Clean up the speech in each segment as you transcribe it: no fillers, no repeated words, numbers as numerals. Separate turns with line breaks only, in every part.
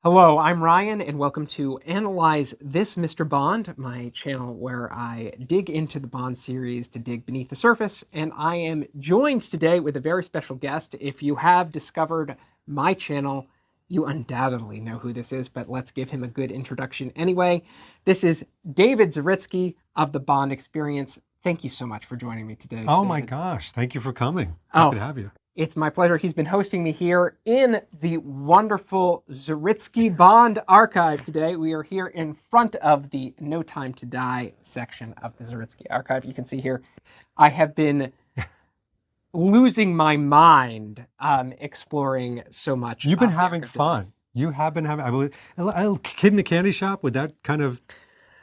Hello, I'm Ryan, and welcome to Analyze This Mr. Bond, my channel where I dig into the Bond series to dig beneath the surface. And I am joined today with a very special guest. If you have discovered my channel, you undoubtedly know who this is, but let's give him a good introduction anyway. This is David Zaritsky of the Bond Experience. Thank you so much for joining me today,
Oh my
David.
gosh, thank you for coming.
Oh,
Happy to have you.
it's my pleasure. He's been hosting me here in the wonderful Zaritsky Bond archive today. We are here in front of the No Time to Die section of the Zaritsky archive. You can see here, I have been losing my mind exploring so much.
You've been
the
having
archive today.
fun. You have been having, a kid in a candy shop, would that kind of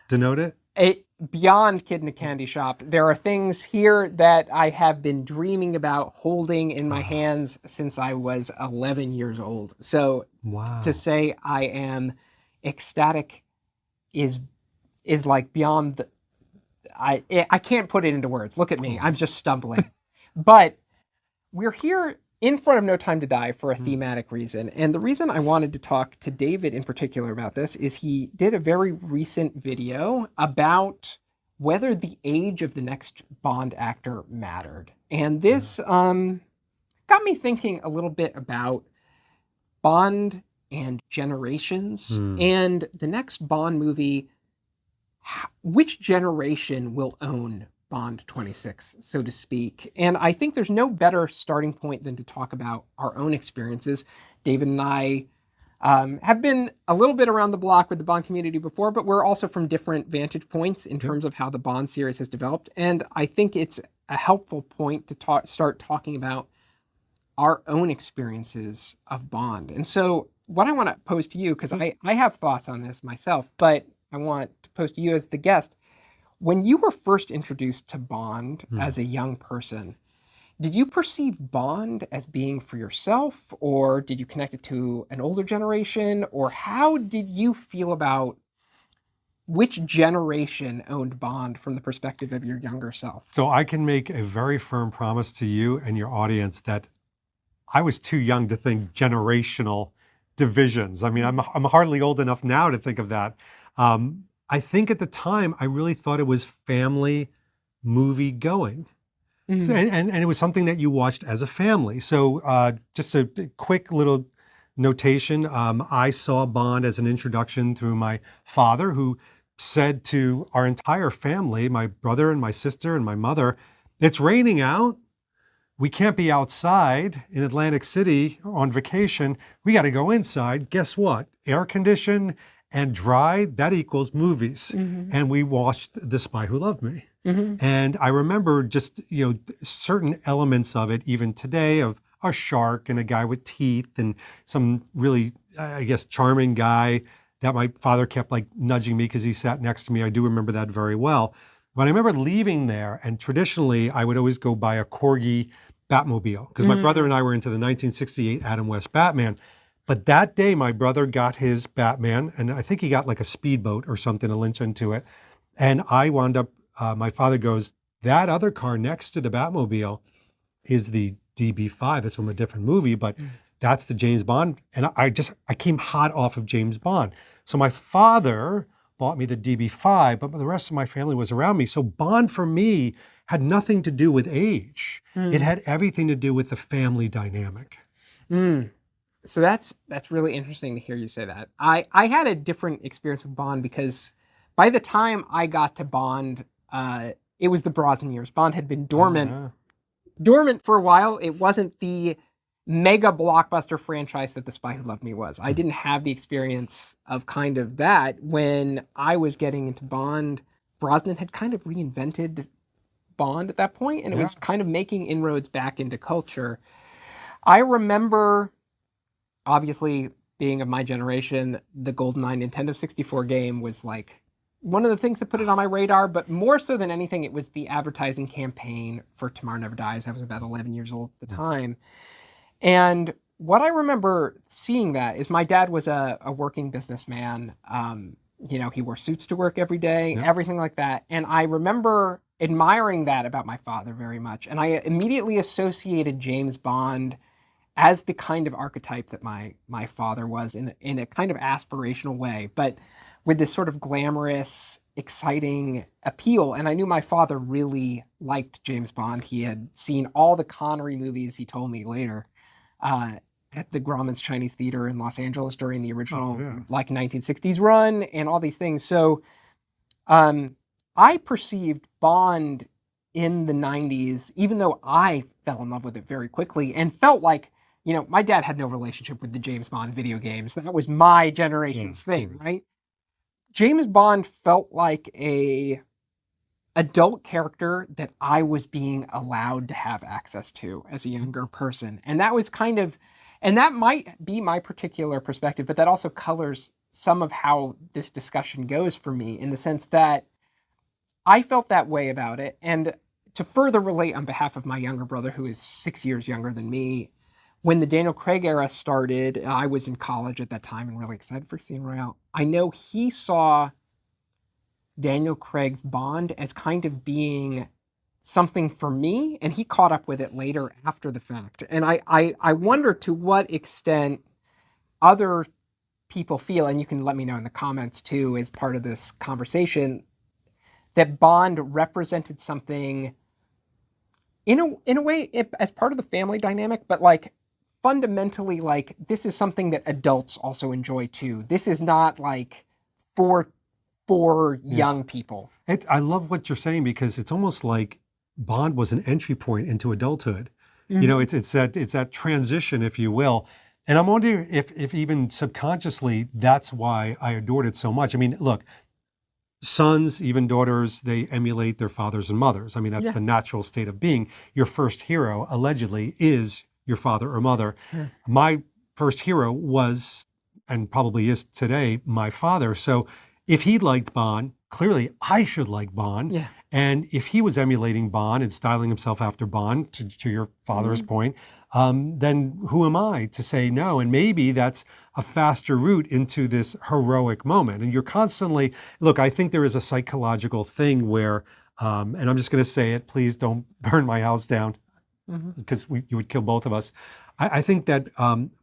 denote it?
Beyond Kid in a Candy Shop, there are things here that I have been dreaming about holding in my hands since I was 11 years old. So
Wow.
to say I am ecstatic is like beyond the, I can't put it into words. Look at me, I'm just stumbling. But we're here in front of No Time to Die for a thematic reason. And the reason I wanted to talk to David in particular about this is he did a very recent video about whether the age of the next Bond actor mattered. And this got me thinking a little bit about Bond and generations and the next Bond movie. Which generation will own Bond 26, so to speak? And I think there's no better starting point than to talk about our own experiences. David and I have been a little bit around the block with the Bond community before, but we're also from different vantage points in terms of how the Bond series has developed. And I think it's a helpful point to start talking about our own experiences of Bond. And so what I want to pose to you, because I have thoughts on this myself, but I want to pose to you as the guest. When you were first introduced to Bond as a young person, did you perceive Bond as being for yourself, or did you connect it to an older generation, or how did you feel about which generation owned Bond from the perspective of your younger self?
So I can make a very firm promise to you and your audience that I was too young to think generational divisions. I mean, I'm hardly old enough now to think of that. I think at the time, I really thought it was family movie going. So, and it was something that you watched as a family. So just a quick little notation. I saw Bond as an introduction through my father, who said to our entire family, my brother and my sister and my mother, "It's raining out. We can't be outside in Atlantic City on vacation. We got to go inside." Guess what? Air conditioned and dry, that equals movies. And we watched The Spy Who Loved Me. And I remember just, certain elements of it, even today, of a shark and a guy with teeth and some really, I guess, charming guy that my father kept like nudging me because he sat next to me. I do remember that very well. But I remember leaving there, and traditionally I would always go buy a Corgi Batmobile because my brother and I were into the 1968 Adam West Batman. But that day, my brother got his Batman, and I think he got like a speedboat or something to lynch into it. And I wound up, my father goes, "That other car next to the Batmobile is the DB5. It's from a different movie, but that's the James Bond." And I came hot off of James Bond. So my father bought me the DB5, but the rest of my family was around me. So Bond for me had nothing to do with age. It had everything to do with the family dynamic.
So that's really interesting to hear you say that. I had a different experience with Bond because by the time I got to Bond, it was the Brosnan years. Bond had been dormant for a while. It wasn't the mega blockbuster franchise that The Spy Who Loved Me was. I didn't have the experience of kind of that when I was getting into Bond. Brosnan had kind of reinvented Bond at that point, and it was kind of making inroads back into culture. I remember, obviously, being of my generation, the GoldenEye Nintendo 64 game was like one of the things that put it on my radar, but more so than anything, it was the advertising campaign for Tomorrow Never Dies. I was about 11 years old at the time. And what I remember seeing that is my dad was a working businessman. He wore suits to work every day, everything like that. And I remember admiring that about my father very much. And I immediately associated James Bond as the kind of archetype that my father was in a kind of aspirational way, but with this sort of glamorous, exciting appeal. And I knew my father really liked James Bond. He had seen all the Connery movies, he told me later, uh, at the Grauman's Chinese Theater in Los Angeles during the
Oh,
original
yeah.
like 1960s run and all these things. So um, I perceived Bond in the 90s, even though I fell in love with it very quickly and felt like, my dad had no relationship with the James Bond video games. That was my
Yeah,
generation's
of
thing,
course.
right? James Bond felt like a adult character that I was being allowed to have access to as a younger person. And that was and that might be my particular perspective, but that also colors some of how this discussion goes for me in the sense that I felt that way about it. And to further relate on behalf of my younger brother, who is 6 years younger than me, when the Daniel Craig era started, I was in college at that time and really excited for Casino Royale. I know he saw Daniel Craig's Bond as kind of being something for me, and he caught up with it later after the fact. And I wonder to what extent other people feel, and you can let me know in the comments too, as part of this conversation, that Bond represented something in a way as part of the family dynamic, but like fundamentally, like this is something that adults also enjoy too. This is not like for
Yeah.
young people.
I love what you're saying because it's almost like Bond was an entry point into adulthood.
Mhm.
It's that transition, if you will. And I'm wondering if even subconsciously that's why I adored it so much. I mean, look, sons, even daughters, they emulate their fathers and mothers. I mean, that's
Yeah.
the natural state of being. Your first hero, allegedly, is your father or mother.
Yeah.
My first hero was, and probably is today, my father. So if he liked Bond, clearly I should like Bond.
Yeah.
And if he was emulating Bond and styling himself after Bond, to your father's point, then who am I to say no? And maybe that's a faster route into this heroic moment. And you're constantly, look, I think there is a psychological thing where, and I'm just going to say it, please don't burn my house down
Mhm.
because you would kill both of us. I think that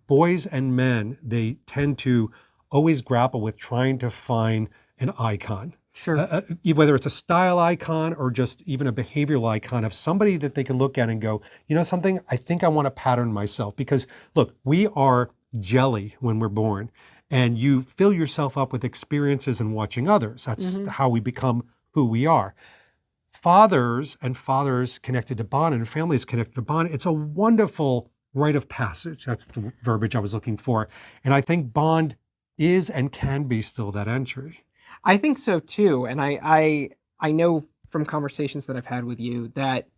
boys and men, they tend to always grapple with trying to find an icon.
Sure.
Whether it's a style icon or just even a behavioral icon of somebody that they can look at and go, you know something, I think I want to pattern myself. Because look, we are jelly when we're born, and you fill yourself up with experiences and watching others. That's
Mhm.
how we become who we are. Fathers and fathers connected to Bond and families connected to Bond, it's a wonderful rite of passage. That's the verbiage I was looking for. And I think Bond is and can be still that entry.
I think so too, and I know from conversations that I've had with you that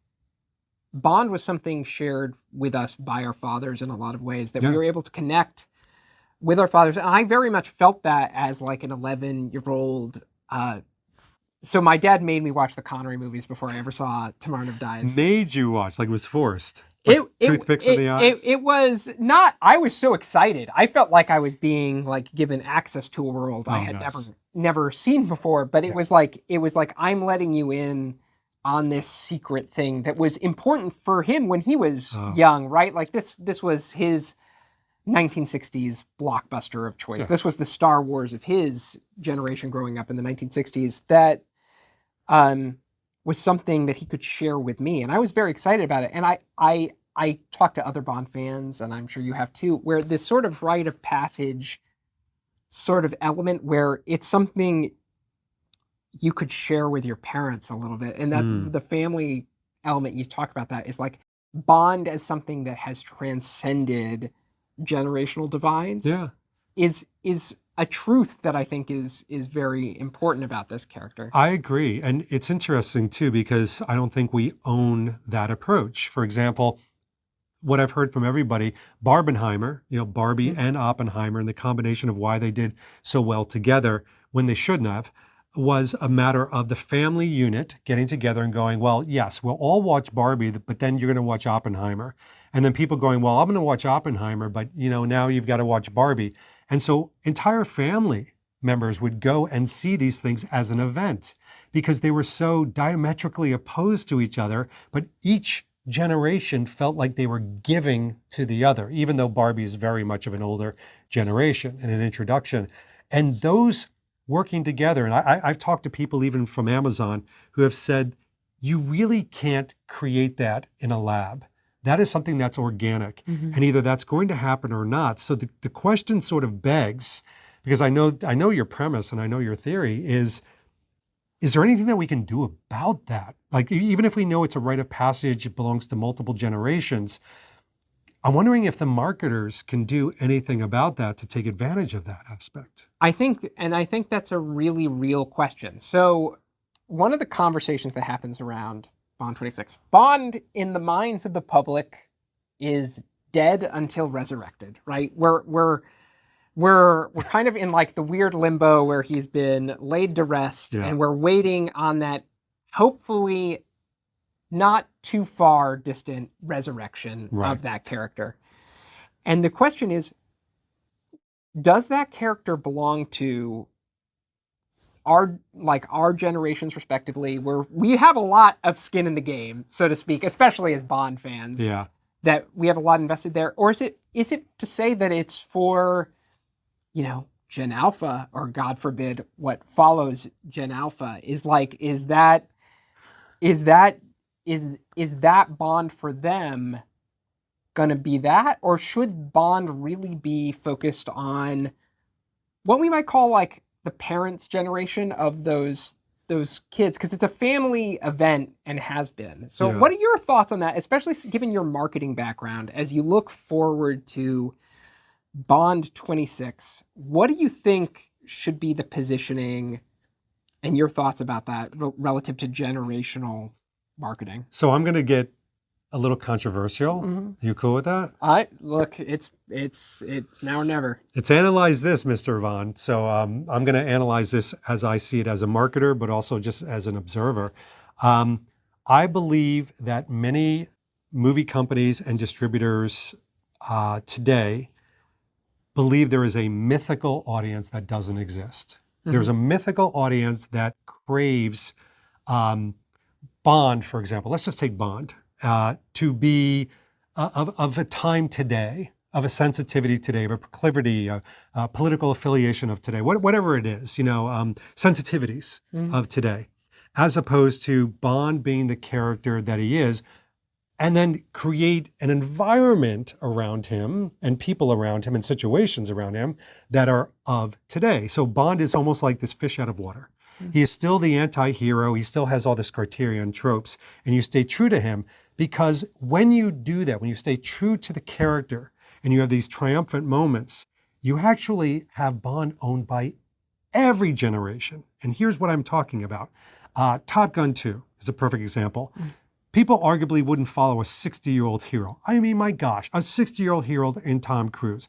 Bond was something shared with us by our fathers in a lot of ways, that we
Yeah.
were able to connect with our fathers. And I very much felt that as like an 11-year-old. So my dad made me watch the Connery movies before I ever saw Tomorrow Never Dies.
Made you watch, like it was forced. Like toothpicks in the eyes.
It was not. I was so excited. I felt like I was being like given access to a world I
Oh,
had
nice.
never seen before. But
Yeah.
it was like I'm letting you in on this secret thing that was important for him when he was
Oh.
young, right? Like this was his 1960s blockbuster of choice.
Yeah.
This was the Star Wars of his generation growing up in the 1960s. That was something that he could share with me, and I was very excited about it. And I talked to other Bond fans, and I'm sure you have too, where this sort of rite of passage sort of element where it's something you could share with your parents a little bit, and that's the family element. You talk about that is like Bond as something that has transcended generational divides.
Yeah.
Is a truth that I think is very important about this character.
I agree. And it's interesting too, because I don't think we own that approach. For example, what I've heard from everybody, Barbenheimer, Barbie and Oppenheimer, and the combination of why they did so well together when they shouldn't have, was a matter of the family unit getting together and going, well, yes, we'll all watch Barbie, but then you're going to watch Oppenheimer. And then people going, well, I'm going to watch Oppenheimer, but now you've got to watch Barbie. And so entire family members would go and see these things as an event because they were so diametrically opposed to each other, but each generation felt like they were giving to the other, even though Barbie is very much of an older generation and an introduction. And those working together, and I've talked to people even from Amazon who have said, you really can't create that in a lab. That is something that's organic, and either that's going to happen or not. So the question sort of begs, because I know your premise and I know your theory is there anything that we can do about that? Like, even if we know it's a rite of passage, it belongs to multiple generations, I'm wondering if the marketers can do anything about that to take advantage of that aspect.
I think that's a really real question. So one of the conversations that happens around Bond 26, Bond in the minds of the public is dead until resurrected, right? We're kind of in like the weird limbo where he's been laid to rest, and we're waiting on that hopefully not too far distant resurrection of that character. And the question is, does that character belong to our generations respectively, where we have a lot of skin in the game, so to speak, especially as Bond fans, that we have a lot invested there? Or is it to say that it's for, Gen Alpha, or God forbid, what follows Gen Alpha? Is that Bond for them gonna be that? Or should Bond really be focused on what we might call like the parents' generation of those kids? Because it's a family event and has been. So what are your thoughts on that, especially given your marketing background, as you look forward to Bond 26? What do you think should be the positioning, and your thoughts about that relative to generational marketing?
So I'm going to get a little controversial. You cool with that?
Look, it's now or never.
It's analyze this, Mr. Vaughn. So I'm going to analyze this as I see it as a marketer, but also just as an observer. I believe that many movie companies and distributors today believe there is a mythical audience that doesn't exist. There's a mythical audience that craves Bond, for example. Let's just take Bond, to be of a time today, of a sensitivity today, of a proclivity, a political affiliation of today, whatever it is, sensitivities of today, as opposed to Bond being the character that he is, and then create an environment around him and people around him and situations around him that are of today. So Bond is almost like this fish out of water. He is still the anti-hero. He still has all the Cartesian tropes, and you stay true to him, because when you do that, when you stay true to the character and you have these triumphant moments, you actually have Bond owned by every generation. And here's what I'm talking about. Top Gun 2 is a perfect example. People arguably wouldn't follow a 60-year-old hero. I mean, my gosh, a 60-year-old hero in Tom Cruise.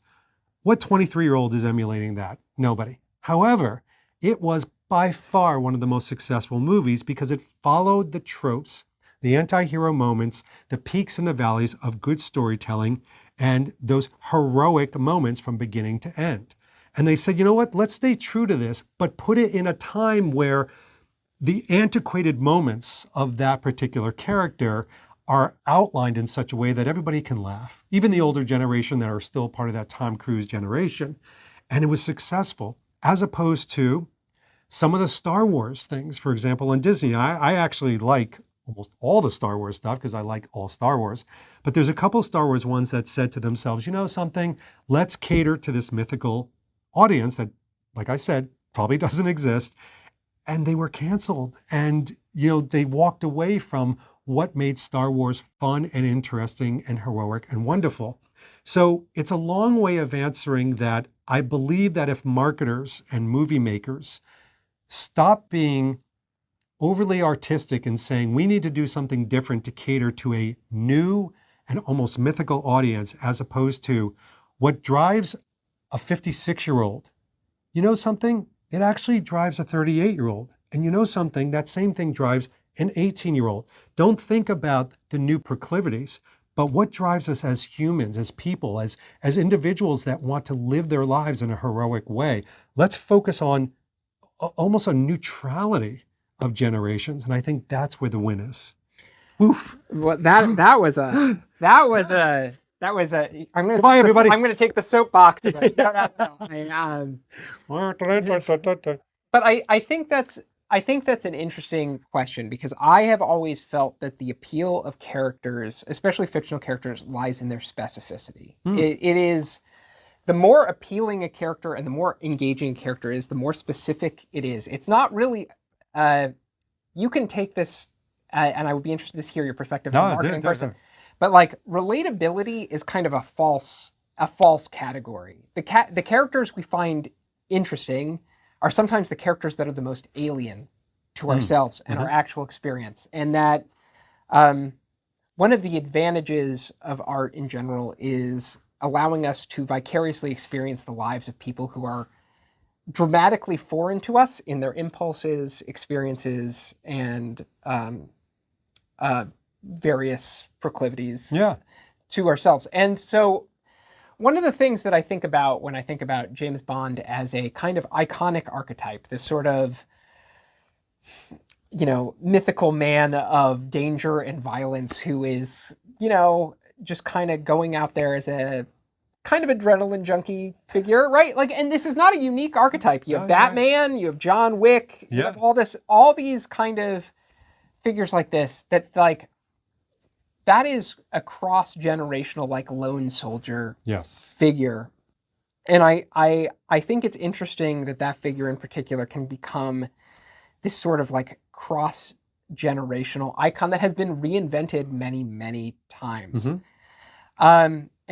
What 23-year-old is emulating that? Nobody. However, it was by far one of the most successful movies because it followed the tropes, the anti-hero moments, the peaks and the valleys of good storytelling, and those heroic moments from beginning to end. And they said, you know what, let's stay true to this, but put it in a time where the antiquated moments of that particular character are outlined in such a way that everybody can laugh, even the older generation that are still part of that Tom Cruise generation. And it was successful, as opposed to some of the Star Wars things, for example, on Disney. I actually like almost all the Star Wars stuff because I like all Star Wars. But there's a couple Star Wars ones that said to themselves, you know something, let's cater to this mythical audience that, like I said, probably doesn't exist. And they were canceled. And, they walked away from what made Star Wars fun and interesting and heroic and wonderful. So it's a long way of answering that. I believe that if marketers and movie makers stop being overly artistic and saying we need to do something different to cater to a new and almost mythical audience, as opposed to what drives a 56-year-old, something? It actually drives a 38-year-old. And something? That same thing drives an 18-year-old. Don't think about the new proclivities, but what drives us as humans, as people, as individuals that want to live their lives in a heroic way. Let's focus on almost a neutrality of generations. And I think that's where the win is.
Oof. Well, that was a I'm gonna
Goodbye, everybody.
I'm gonna take the soapbox. But I think that's an interesting question because I have always felt that the appeal of characters, especially fictional characters, lies in their specificity. It is the more appealing a character and the more engaging a character is, the more specific it is. It's not really. You can take this, and I would be interested to hear your perspective as a marketing person. But like relatability is kind of a false category. The characters we find interesting are sometimes the characters that are the most alien to ourselves and our actual experience. And that one of the advantages of art in general is allowing us to vicariously experience the lives of people who are dramatically foreign to us in their impulses, experiences, and various proclivities to ourselves. And so one of the things that I think about when I think about James Bond as a kind of iconic archetype, this sort of, mythical man of danger and violence who is, just kind of going out there as a kind of adrenaline junkie figure, right? Like, and this is not a unique archetype. You have Batman, you have John Wick, you have all these kind of figures like this that like, that is a cross-generational, like lone soldier figure. And I think it's interesting that figure in particular can become this sort of like cross-generational icon that has been reinvented many, many times.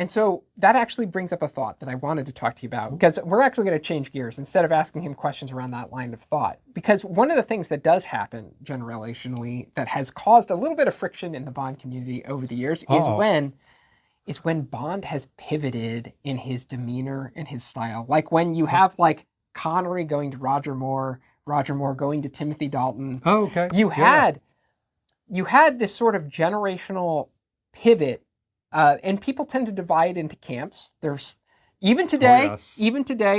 And so that actually brings up a thought that I wanted to talk to you about, because we're actually going to change gears instead of asking him questions around that line of thought. Because one of the things that does happen generationally that has caused a little bit of friction in the Bond community over the years is when Bond has pivoted in his demeanor and his style. Like when you have like Connery going to Roger Moore going to Timothy Dalton. You had this sort of generational pivot. And people tend to divide into camps. There's even today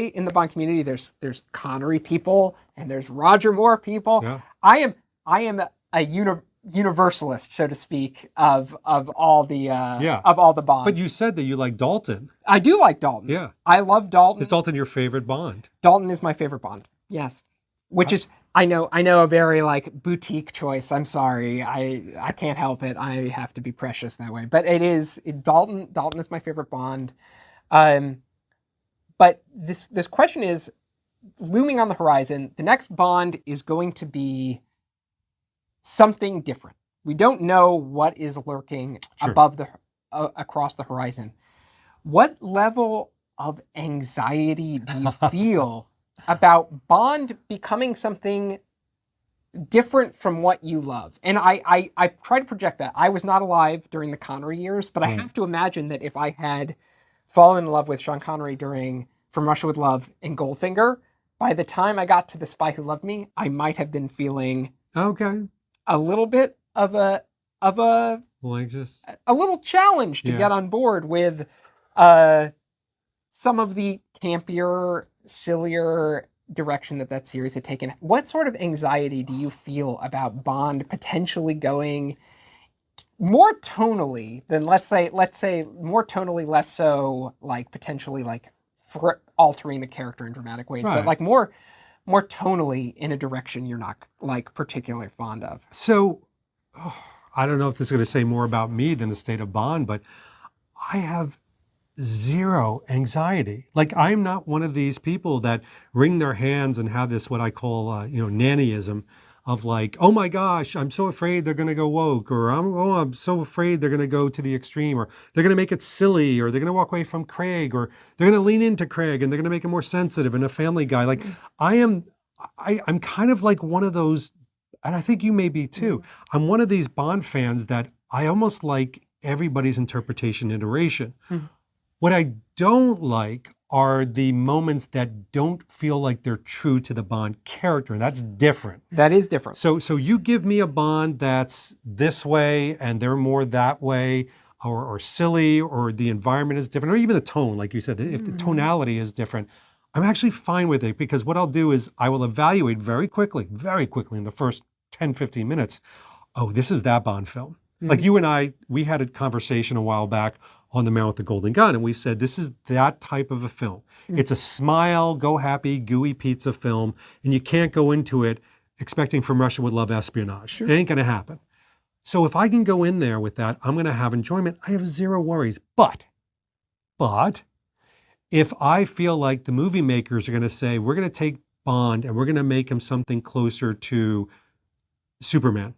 in the Bond community, there's Connery people and there's Roger Moore people. I am a universalist, so to speak, of all the Bonds.
But you said that you like Dalton.
I do like Dalton.
Yeah,
I love Dalton.
Is Dalton your favorite Bond?
Dalton is my favorite Bond. Yes, which is. I know a very like boutique choice. I'm sorry. I can't help it. I have to be precious that way. But Dalton is my favorite Bond. But this question is looming on the horizon. The next Bond is going to be something different. We don't know what is lurking above across the horizon. What level of anxiety do you feel about Bond becoming something different from what you love? And I try to project that. I was not alive during the Connery years, but I have to imagine that if I had fallen in love with Sean Connery during From Russia with Love and Goldfinger, by the time I got to The Spy Who Loved Me, I might have been feeling a little bit of a little challenge to get on board with some of the campier, sillier direction that series had taken. What sort of anxiety do you feel about Bond potentially going more tonally than let's say more tonally, less so like potentially like for altering the character in dramatic ways, but like more tonally in a direction you're not like particularly fond of?
So I don't know if this is going to say more about me than the state of Bond, but I have zero anxiety. Like, I'm not one of these people that wring their hands and have this, what I call, nannyism of like, oh my gosh, I'm so afraid they're going to go woke, or I'm so afraid they're going to go to the extreme, or they're going to make it silly, or they're going to walk away from Craig, or they're going to lean into Craig and they're going to make him more sensitive and a family guy. Like, I'm kind of like one of those, and I think you may be too. I'm one of these Bond fans that I almost like everybody's interpretation and iteration. What I don't like are the moments that don't feel like they're true to the Bond character, and that's different.
That is different.
So you give me a Bond that's this way and they're more that way, or silly, or the environment is different, or even the tone, like you said, if the tonality is different, I'm actually fine with it, because what I'll do is I will evaluate very quickly in the first 10, 15 minutes, oh, this is that Bond film. Like you and I, we had a conversation a while back on The Man with the Golden Gun, and we said this is that type of a film. It's a smile, go happy, gooey pizza film, and you can't go into it expecting From Russia with Love espionage. It ain't going to happen. So if I can go in there with that, I'm going to have enjoyment. I have zero worries. But if I feel like the movie makers are going to say, we're going to take Bond and we're going to make him something closer to Superman,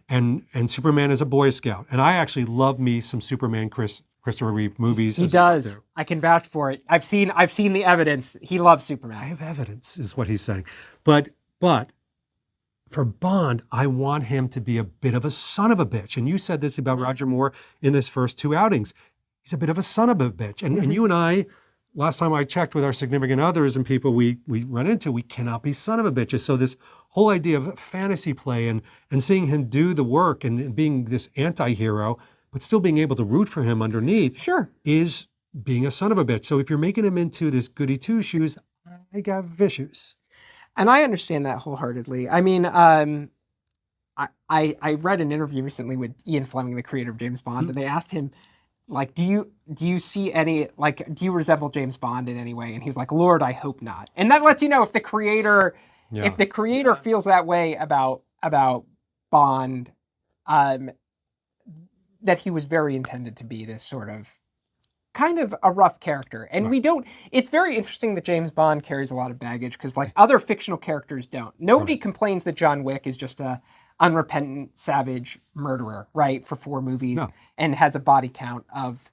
and Superman is a Boy Scout, and I actually love me some Superman Christopher Reeve movies.
He does. I can vouch for it. I've seen the evidence. He loves Superman.
I have evidence, is what he's saying. But for Bond, I want him to be a bit of a son of a bitch. And you said this about Roger Moore in his first two outings. He's a bit of a son of a bitch. And you and I, last time I checked with our significant others and people we run into, we cannot be son of a bitches. So this whole idea of fantasy play and seeing him do the work and being this anti-hero, but still being able to root for him underneath, is being a son of a bitch. So if you're making him into this goody two-shoes, I got issues.
And I understand that wholeheartedly. I mean, I read an interview recently with Ian Fleming, the creator of James Bond, and they asked him, like, do you see any, like, do you resemble James Bond in any way? And he's like, Lord, I hope not. And that lets you know if the creator feels that way about Bond, that he was very intended to be this sort of kind of a rough character. And it's very interesting that James Bond carries a lot of baggage because like other fictional characters don't. Nobody complains that John Wick is just a unrepentant, savage murderer, right, for 4 movies and has a body count of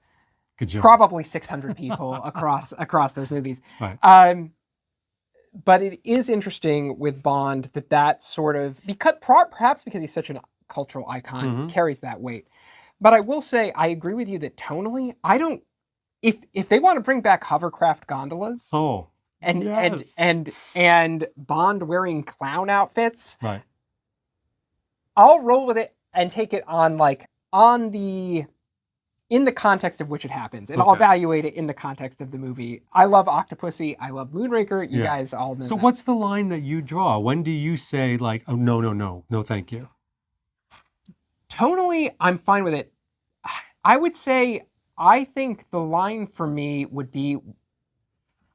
probably 600 people across those movies.
Right.
But it is interesting with Bond that sort of, perhaps because he's such a cultural icon, carries that weight. But I will say, I agree with you that tonally, I don't, if they want to bring back hovercraft gondolas and Bond wearing clown outfits,
right,
I'll roll with it and take it on in the context of which it happens, and I'll evaluate it in the context of the movie. I love Octopussy. I love Moonraker. You guys all know.
So
that.
What's the line that you draw? When do you say like, oh no, thank you?
Tonally, I'm fine with it. I would say, I think the line for me would be,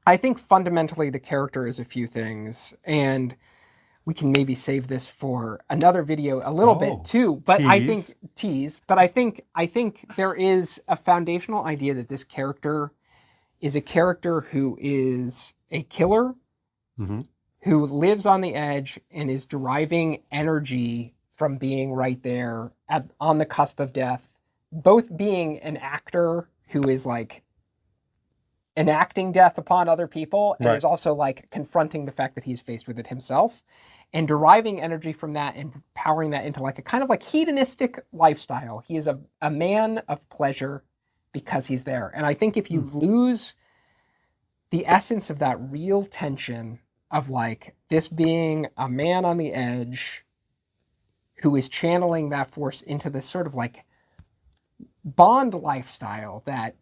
I think fundamentally the character is a few things, and we can maybe save this for another video a little bit too. But I think there is a foundational idea that this character is a character who is a killer, who lives on the edge and is deriving energy from being right there on the cusp of death, both being an actor who is like enacting death upon other people and is also like confronting the fact that he's faced with it himself and deriving energy from that and powering that into like a kind of like hedonistic lifestyle. He is a man of pleasure because he's there. And I think if you lose the essence of that real tension of like this being a man on the edge who is channeling that force into this sort of like Bond lifestyle that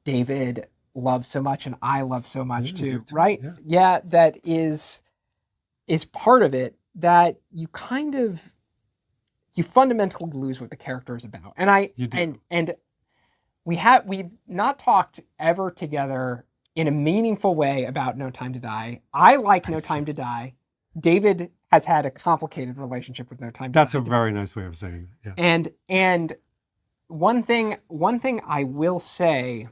David loves so much and I love so much too, right? Yeah, that is part of it, that you fundamentally lose what the character is about. And we've not talked ever together in a meaningful way about No Time to Die. I like No Time to Die. David has had a complicated relationship with No Time to Die.
That's a very nice way of saying it.
Yeah. And one thing I will say,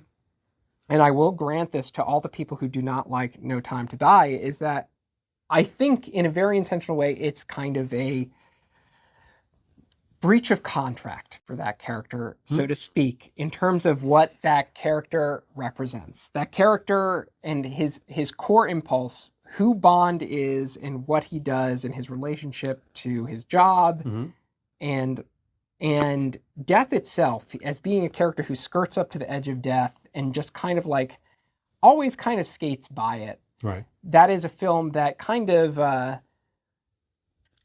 and I will grant this to all the people who do not like No Time to Die, is that I think in a very intentional way, it's kind of a breach of contract for that character, so to speak, in terms of what that character represents. That character and his core impulse, who Bond is and what he does and his relationship to his job and death itself as being a character who skirts up to the edge of death and just kind of like always kind of skates by it.
Right.
That is a film that kind of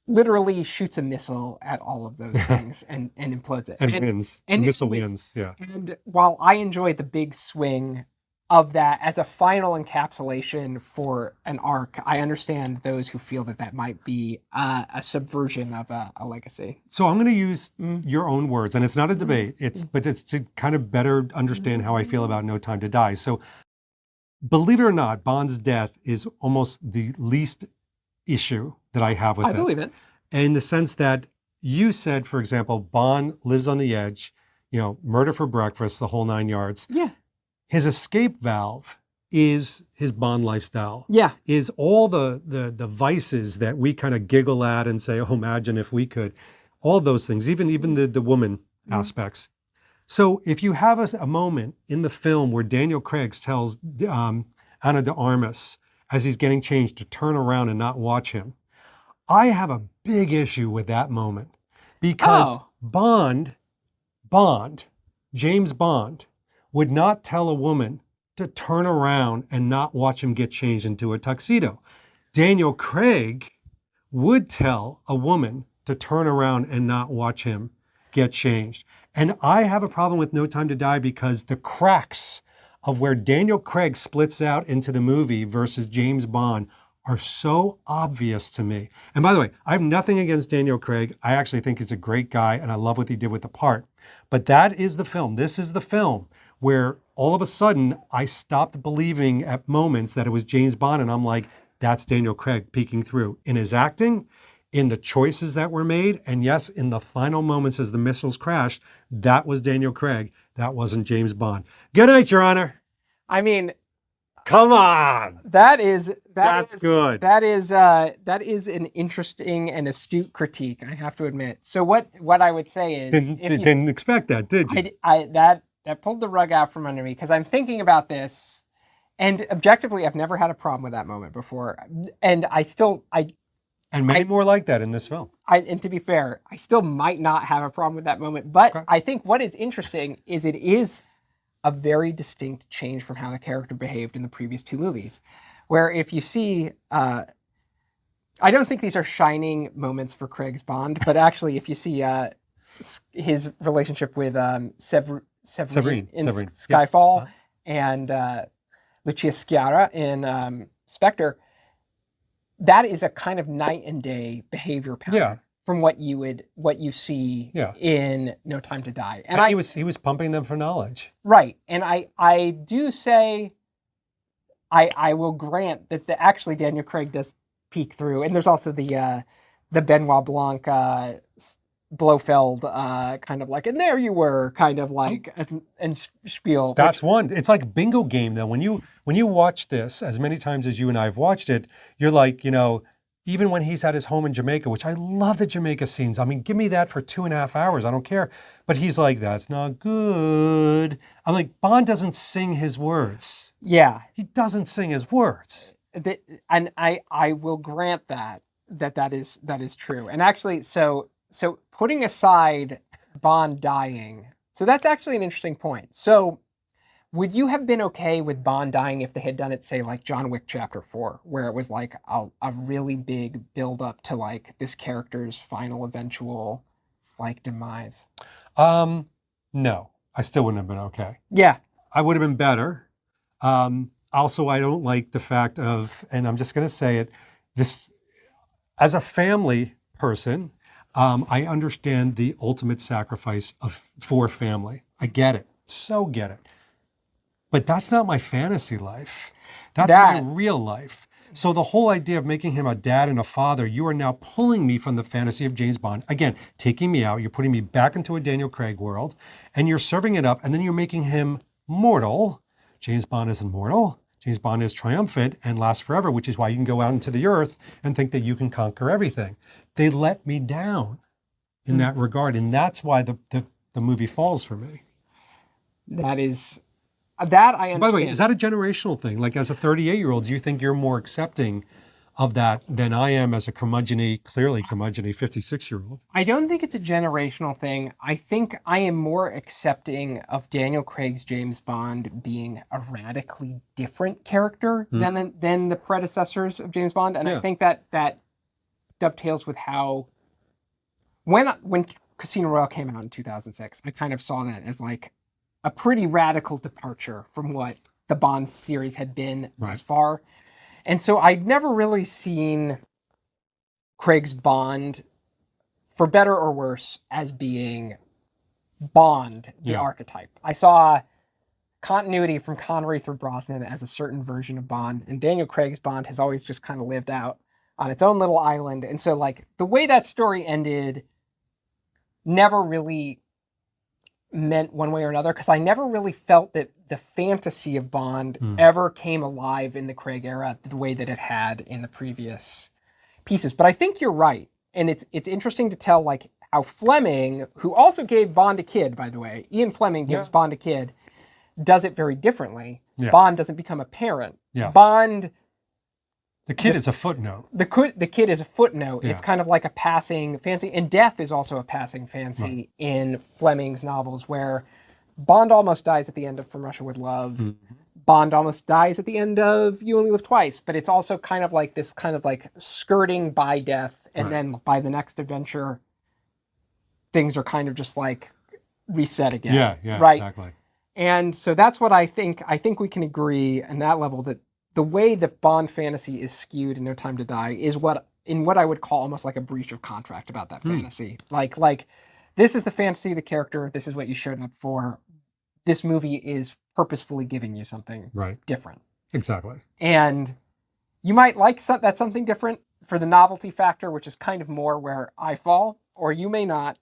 literally shoots a missile at all of those things and implodes it.
And wins. And missile wins. Yeah.
And while I enjoy the big swing of that as a final encapsulation for an arc. I understand those who feel that that might be a subversion of a legacy.
So I'm going to use your own words, and it's not a debate. But it's to kind of better understand how I feel about No Time to Die. So, believe it or not, Bond's death is almost the least issue that I have with it.
I believe it.
In the sense that you said, for example, Bond lives on the edge, murder for breakfast, the whole 9 yards.
Yeah.
His escape valve is his Bond lifestyle.
Yeah.
Is all the vices that we kind of giggle at and say, oh, imagine if we could. All those things, even the woman aspects. So if you have a moment in the film where Daniel Craig tells Ana de Armas, as he's getting changed, to turn around and not watch him, I have a big issue with that moment. Because James Bond, would not tell a woman to turn around and not watch him get changed into a tuxedo. Daniel Craig would tell a woman to turn around and not watch him get changed. And I have a problem with No Time to Die because the cracks of where Daniel Craig splits out into the movie versus James Bond are so obvious to me. And by the way, I have nothing against Daniel Craig. I actually think he's a great guy and I love what he did with the part. But that is the film. This is the film where all of a sudden I stopped believing at moments that it was James Bond, and I'm like, that's Daniel Craig peeking through in his acting, in the choices that were made, and yes, in the final moments as the missiles crashed, that was Daniel Craig. That wasn't James Bond. Good night, Your Honor.
I mean,
come on.
That's
good.
That is an interesting and astute critique, I have to admit. So what I would say is,
didn't expect that, did you?
That pulled the rug out from under me because I'm thinking about this, and objectively, I've never had a problem with that moment before, and
and many more like that in this film.
And to be fair, I still might not have a problem with that moment, but okay. I think what is interesting is it is a very distinct change from how the character behaved in the previous 2 movies, where if you see, I don't think these are shining moments for Craig's Bond, but actually if you see his relationship with Severine in Skyfall and Lucia Sciarra in Spectre, that is a kind of night and day behavior pattern from what you see in No Time to Die. And
he was pumping them for knowledge.
Right. And I do say I will grant that actually Daniel Craig does peek through, and there's also the Benoit Blanc Blofeld kind of like, and there you were, kind of like, and spiel.
That's one. It's like bingo game though. When you watch this as many times as you and I have watched it, you're like, even when he's at his home in Jamaica, which I love the Jamaica scenes. I mean, give me that for 2.5 hours. I don't care. But he's like, that's not good. I'm like, Bond doesn't sing his words.
Yeah.
He doesn't sing his words.
And I will grant that is true. And actually, so putting aside Bond dying, so that's actually an interesting point. So would you have been okay with Bond dying if they had done it, say, like John Wick Chapter 4, where it was like a really big build up to like this character's final eventual like demise?
No, I still wouldn't have been okay.
Yeah. I
would have been better. Also, I don't like the fact of, and I'm just going to say it, this, as a family person, I understand the ultimate sacrifice for family. I get it. So get it. But that's not my fantasy life. That's my real life. So the whole idea of making him a dad and a father, you are now pulling me from the fantasy of James Bond. Again, taking me out, you're putting me back into a Daniel Craig world, and you're serving it up, and then you're making him mortal. James Bond isn't mortal. James Bond is triumphant and lasts forever, which is why you can go out into the earth and think that you can conquer everything. They let me down in that regard, and that's why the movie falls for me.
That I understand.
By the way, is that a generational thing? Like as a 38-year-old, do you think you're more accepting of that than I am as a clearly curmudgeon-y 56-year-old?
I don't think it's a generational thing. I think I am more accepting of Daniel Craig's James Bond being a radically different character than the predecessors of James Bond. And I think that dovetails with how, when Casino Royale came out in 2006, I kind of saw that as like a pretty radical departure from what the Bond series had been
Right.
thus far. And so I'd never really seen Craig's Bond, for better or worse, as being Bond, the
Yeah.
archetype. I saw continuity from Connery through Brosnan as a certain version of Bond, and Daniel Craig's Bond has always just kind of lived out on its own little island. And so, like, the way that story ended never really meant one way or another, because I never really felt that the fantasy of Bond ever came alive in the Craig era the way that it had in the previous pieces. But I think you're right. And it's interesting to tell, like, how Fleming, who also gave Bond a kid, by the way, Ian Fleming gives Bond a kid, does it very differently.
Yeah.
Bond doesn't become a parent.
Yeah.
Bond...
The kid is a footnote.
The kid is a footnote.
Yeah.
It's kind of like a passing fancy. And death is also a passing fancy in Fleming's novels, where Bond almost dies at the end of From Russia with Love. Bond almost dies at the end of You Only Live Twice. But it's also kind of like this kind of like skirting by death. And then by the next adventure, things are kind of just like reset again.
Yeah,
right?
Exactly.
And so that's what I think. I think we can agree on that level that the way that Bond fantasy is skewed in No Time to Die is what I would call almost like a breach of contract about that fantasy. Like this is the fantasy of the character. This is what you showed up for. This movie is purposefully giving you something different.
Exactly.
And you might like that something different for the novelty factor, which is kind of more where I fall, or you may not.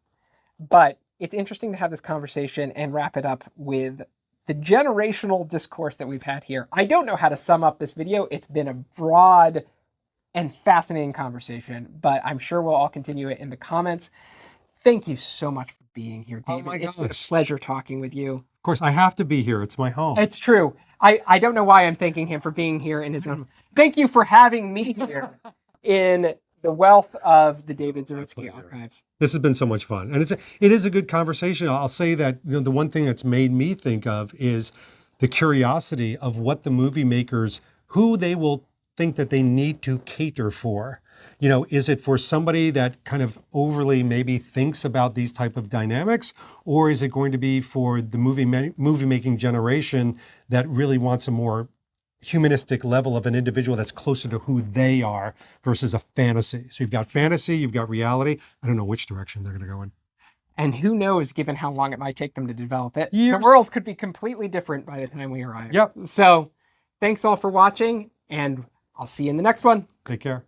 But it's interesting to have this conversation and wrap it up with the generational discourse that we've had here. I don't know how to sum up this video. It's been a broad and fascinating conversation, but I'm sure we'll all continue it in the comments. Thank you so much for being here, David.
Oh my
It's been a
gosh.
pleasure talking with you.
Of course, I have to be here. It's my home.
It's true. I don't know why I'm thanking him for being here in his own. Thank you for having me here in the wealth of the David Zaritsky archives.
This has been so much fun. And it is a good conversation. I'll say that the one thing that's made me think of is the curiosity of what the movie makers, who they will think that they need to cater for. Is it for somebody that kind of overly maybe thinks about these type of dynamics, or is it going to be for the movie making generation that really wants a more humanistic level of an individual that's closer to who they are versus a fantasy? So you've got fantasy, you've got reality. I don't know which direction they're going to go in.
And who knows, given how long it might take them to develop it,
Years.
The world could be completely different by the time we arrive.
Yep.
So thanks all for watching, and I'll see you in the next one.
Take care.